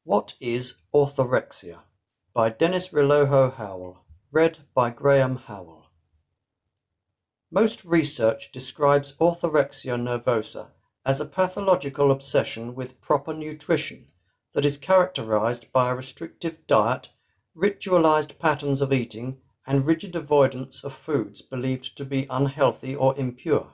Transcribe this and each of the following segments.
What is Orthorexia? By Dennis Relojo-Howell. Read by Graham Howell. Most research describes orthorexia nervosa as a pathological obsession with proper nutrition that is characterized by a restrictive diet, ritualised patterns of eating, and rigid avoidance of foods believed to be unhealthy or impure.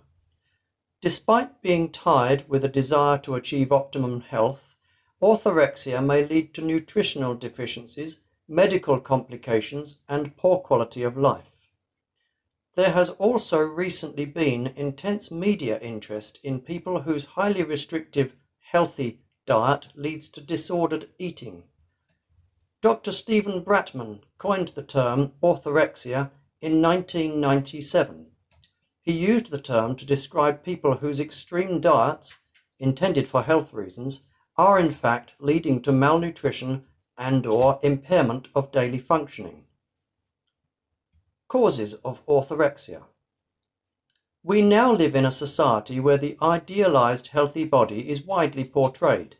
Despite being tied with a desire to achieve optimum health, orthorexia may lead to nutritional deficiencies, medical complications, and poor quality of life. There has also recently been intense media interest in people whose highly restrictive, healthy diet leads to disordered eating. Dr. Stephen Bratman coined the term orthorexia in 1997. He used the term to describe people whose extreme diets, intended for health reasons, are in fact leading to malnutrition and/or impairment of daily functioning. Causes of orthorexia. We now live in a society where the idealized healthy body is widely portrayed.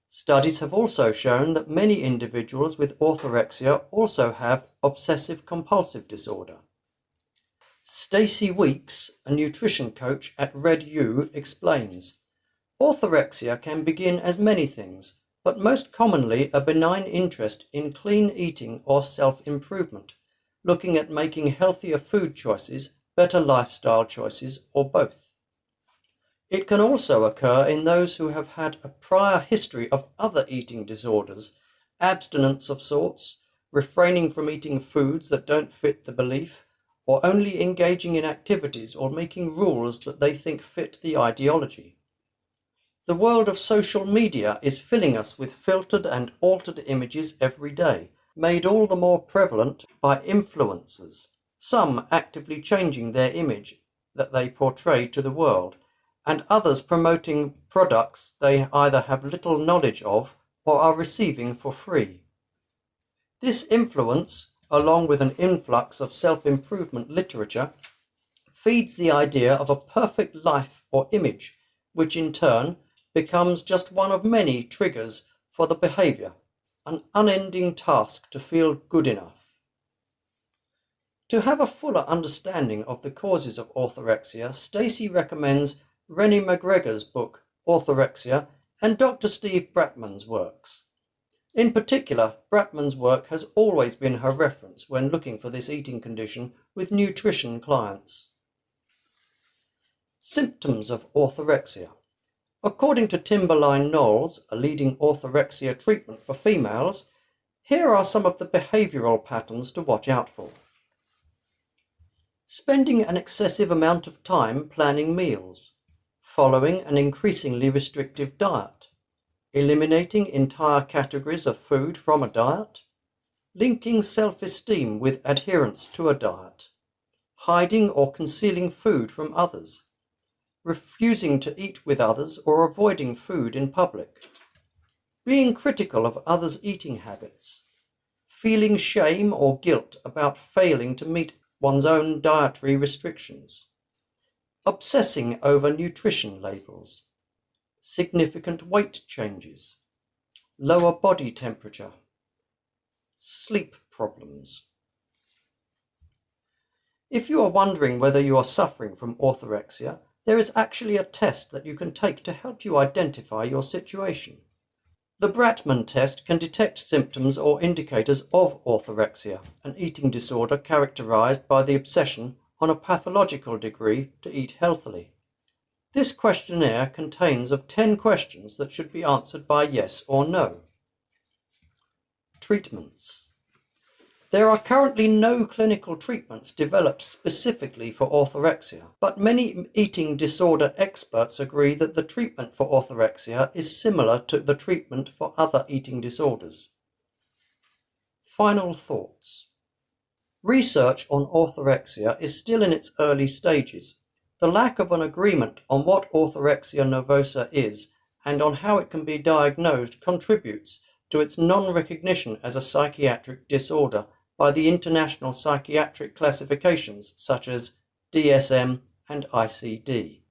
Studies have also shown that many individuals with orthorexia also have obsessive-compulsive disorder. Stacey Weeks, a nutrition coach at Red explains, orthorexia can begin as many things, but most commonly a benign interest in clean eating or self-improvement, looking at making healthier food choices, better lifestyle choices, or both. It can also occur in those who have had a prior history of other eating disorders, abstinence of sorts, refraining from eating foods that don't fit the belief, or only engaging in activities or making rules that they think fit the ideology. The world of social media is filling us with filtered and altered images every day, made all the more prevalent by influencers, some actively changing their image that they portray to the world, and others promoting products they either have little knowledge of or are receiving for free. This influence, along with an influx of self-improvement literature, feeds the idea of a perfect life or image, which in turn becomes just one of many triggers for the behavior, an unending task to feel good enough. To have a fuller understanding of the causes of orthorexia, Stacey recommends Rennie McGregor's book, Orthorexia, and Dr. Steve Bratman's works. In particular, Bratman's work has always been her reference when looking for this eating condition with nutrition clients. Symptoms of orthorexia. According to Timberline Knowles, a leading orthorexia treatment for females, here are some of the behavioural patterns to watch out for. Spending an excessive amount of time planning meals, following an increasingly restrictive diet, eliminating entire categories of food from a diet, linking self-esteem with adherence to a diet, hiding or concealing food from others, refusing to eat with others or avoiding food in public, being critical of others' eating habits, feeling shame or guilt about failing to meet one's own dietary restrictions, obsessing over nutrition labels, significant weight changes, lower body temperature, sleep problems. If you are wondering whether you are suffering from orthorexia, there is actually a test that you can take to help you identify your situation. The Bratman test can detect symptoms or indicators of orthorexia, an eating disorder characterized by the obsession on a pathological degree to eat healthily. This questionnaire contains of 10 questions that should be answered by yes or no. Treatments. There are currently no clinical treatments developed specifically for orthorexia, but many eating disorder experts agree that the treatment for orthorexia is similar to the treatment for other eating disorders. Final thoughts. Research on orthorexia is still in its early stages. The lack of an agreement on what orthorexia nervosa is and on how it can be diagnosed contributes to its non-recognition as a psychiatric disorder by the international psychiatric classifications such as DSM and ICD.